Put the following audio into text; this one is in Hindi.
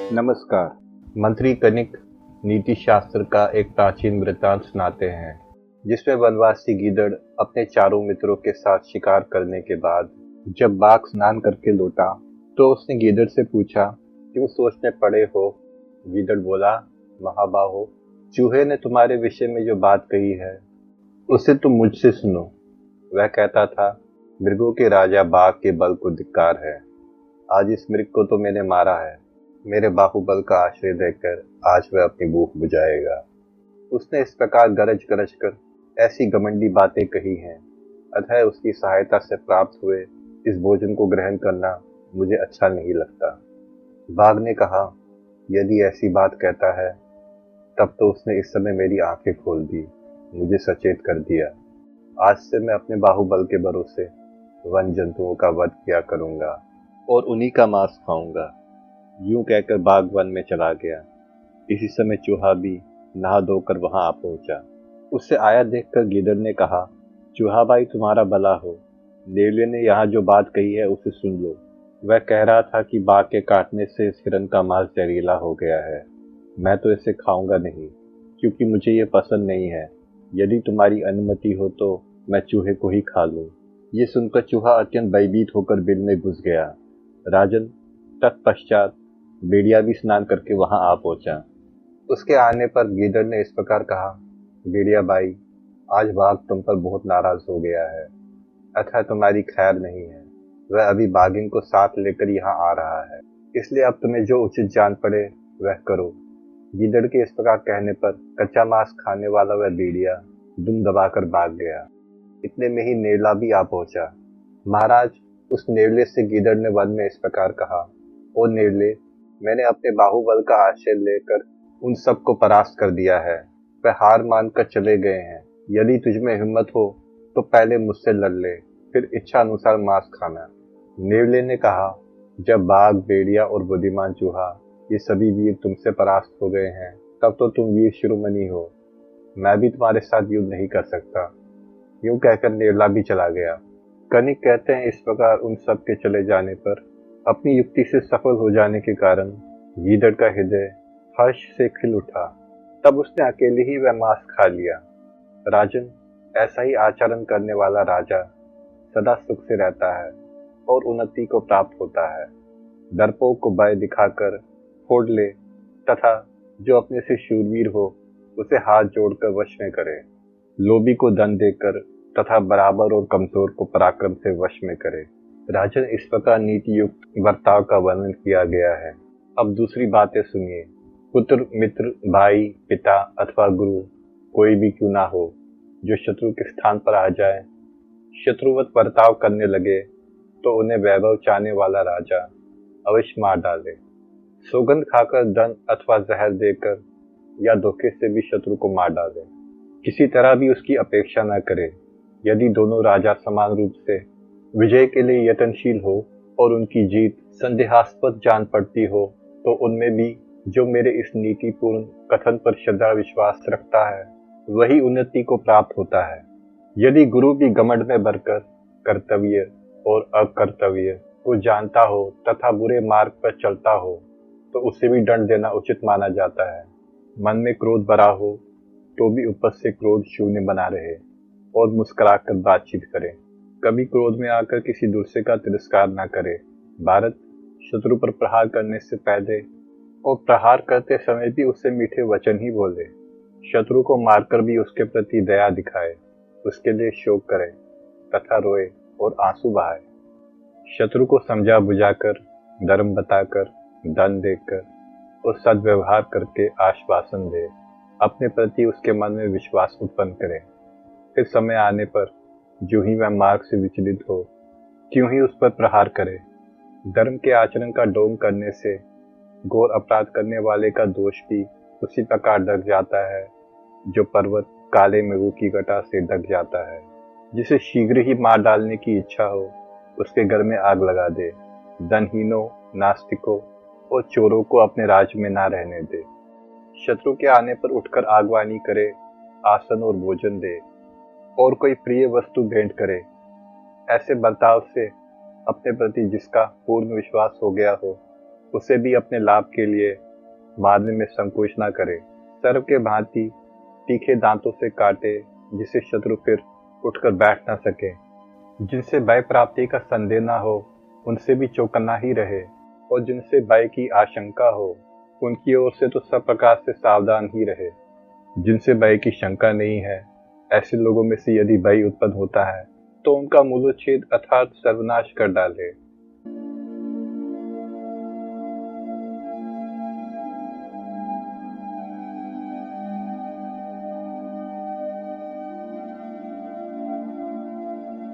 नमस्कार। मंत्री कनिक नीति शास्त्र का एक प्राचीन वृत्तांत सुनाते हैं, जिसमें वनवासी गीदड़ अपने चारों मित्रों के साथ शिकार करने के बाद जब बाघ स्नान करके लौटा तो उसने गीदड़ से पूछा, क्यों सोचने पड़े हो? गीदड़ बोला, महाबाहो, चूहे ने तुम्हारे विषय में जो बात कही है उसे तुम मुझसे सुनो। वह कहता था, मृगों के राजा बाघ के बल को धिक्कार है। आज इस मृग को तो मैंने मारा है। मेरे बाहुबल का आश्रय देकर आज वह अपनी भूख बुझाएगा। उसने इस प्रकार गरज गरज कर ऐसी घमंडी बातें कही हैं, अतः उसकी सहायता से प्राप्त हुए इस भोजन को ग्रहण करना मुझे अच्छा नहीं लगता। बाघ ने कहा, यदि ऐसी बात कहता है तब तो उसने इस समय मेरी आंखें खोल दी, मुझे सचेत कर दिया। आज से मैं अपने बाहुबल के भरोसे वन जंतुओं का वध किया करूंगा और उन्हीं का मांस खाऊंगा। यूं कहकर बाघ वन में चला गया। इसी समय चूहा भी नहा धोकर वहां आ पहुंचा। उससे आया देखकर गीदड़ ने कहा, चूहा भाई तुम्हारा भला हो। नेवले ने यहाँ जो बात कही है उसे सुन लो। वह कह रहा था कि बाघ के काटने से इस हिरन का मांस जहरीला हो गया है। मैं तो इसे खाऊंगा नहीं, क्योंकि मुझे ये पसंद नहीं है। यदि तुम्हारी अनुमति हो तो मैं चूहे को ही खा लूं। ये सुनकर चूहा अत्यंत भयभीत होकर बिल में घुस गया। राजन, तत्पश्चात भेड़िया भी स्नान करके वहां आ पहुंचा। उसके आने पर गीदड़ ने इस प्रकार कहा, भेड़िया भाई, आज बाघ तुम पर बहुत नाराज हो गया है, अतः तुम्हारी खैर नहीं है। वह अभी बाघिन को साथ लेकर यहाँ आ रहा है, इसलिए अब तुम्हें जो उचित जान पड़े वह करो। गीदड़ के इस प्रकार कहने पर कच्चा मांस खाने वाला वह भेड़िया दुम दबाकर भाग गया। इतने में ही नेवला भी आ पहुंचा। महाराज, उस नेवले से गीदड़ ने वन में इस प्रकार कहा, ओ नेवले, मैंने अपने बाहुबल का आश्रय लेकर उन सबको परास्त कर दिया है। वह हार मानकर चले गए हैं। यदि तुझमें हिम्मत हो तो पहले मुझसे लड़ ले, फिर इच्छा अनुसार मांस खाना। नेवले ने कहा, जब बाघ, भेड़िया और बुद्धिमान चूहा ये सभी वीर तुमसे परास्त हो गए हैं, तब तो तुम वीर शिरोमणि हो। मैं भी तुम्हारे साथ युद्ध नहीं कर सकता। यूं कहकर नेवला भी चला गया। कनिक कहते हैं, इस प्रकार उन सब के चले जाने पर अपनी युक्ति से सफल हो जाने के कारण गीदड़ का हृदय हर्ष से खिल उठा। तब उसने अकेले ही वह मांस खा लिया। राजन, ऐसा ही आचरण करने वाला राजा सदा सुख से रहता है और उन्नति को प्राप्त होता है। डरपोक को भय दिखाकर फोड़ ले तथा जो अपने से शूरवीर हो उसे हाथ जोड़कर वश में करे। लोभी को धन देकर तथा बराबर और कमजोर को पराक्रम से वश में करे। राजन, इस प्रकार नीति युक्त बर्ताव का वर्णन किया गया है। अब दूसरी बातें सुनिए। पुत्र, मित्र, भाई, पिता अथवा गुरु कोई भी क्यों ना हो, जो शत्रु के स्थान पर आ जाए, शत्रुवत बर्ताव करने लगे तो उन्हें वैभव चाहने वाला राजा अवश्य मार डाले। सौगंध खाकर, धन अथवा जहर देकर या धोखे से भी शत्रु को मार डाले। किसी तरह भी उसकी अपेक्षा न करे। यदि दोनों राजा समान रूप से विजय के लिए यत्नशील हो और उनकी जीत संदेहास्पद जान पड़ती हो, तो उनमें भी जो मेरे इस नीतिपूर्ण कथन पर श्रद्धा विश्वास रखता है वही उन्नति को प्राप्त होता है। यदि गुरु भी घमंड में भरकर कर्तव्य और अकर्तव्य को जानता हो तथा बुरे मार्ग पर चलता हो तो उसे भी दंड देना उचित माना जाता है। मन में क्रोध भरा हो तो भी ऊपर से क्रोध शून्य बना रहे और मुस्कुराकर बातचीत करे। कभी क्रोध में आकर किसी दूसरे का तिरस्कार न करे। भारत, शत्रु पर प्रहार करने से पहले और प्रहार करते समय भी उससे मीठे वचन ही बोले। शत्रु को मारकर भी उसके प्रति दया दिखाए, उसके लिए शोक करे तथा रोए और आंसू बहाए। शत्रु को समझा बुझाकर, धर्म बताकर, धन देकर और सद्व्यवहार करके आश्वासन दे, अपने प्रति उसके मन में विश्वास उत्पन्न करे। फिर समय आने पर जो ही वह मार्ग से विचलित हो, त्यों ही उस पर प्रहार करे। धर्म के आचरण का ढोंग करने से घोर अपराध करने वाले का दोष भी उसी प्रकार ढक जाता है जो पर्वत काले मेघों की घटा से ढक जाता है। जिसे शीघ्र ही मार डालने की इच्छा हो उसके घर में आग लगा दे। धनहीनों, नास्तिकों और चोरों को अपने राज्य में ना रहने दे। शत्रु के आने पर उठकर आगवानी करे, आसन और भोजन दे और कोई प्रिय वस्तु भेंट करे। ऐसे बर्ताव से अपने प्रति जिसका पूर्ण विश्वास हो गया हो उसे भी अपने लाभ के लिए मारने में संकोच न करे। सर्प के भांति तीखे दांतों से काटे, जिसे शत्रु फिर उठकर बैठ न सके। जिनसे भय प्राप्ति का संदेह न हो, उनसे भी चौकन्ना ही रहे, और जिनसे भय की आशंका हो, उनकी ओर से तो सब प्रकार से सावधान ही रहे। जिनसे भय की शंका नहीं है, ऐसे लोगों में से यदि भय उत्पन्न होता है तो उनका मूलोच्छेद अर्थात सर्वनाश कर डाले।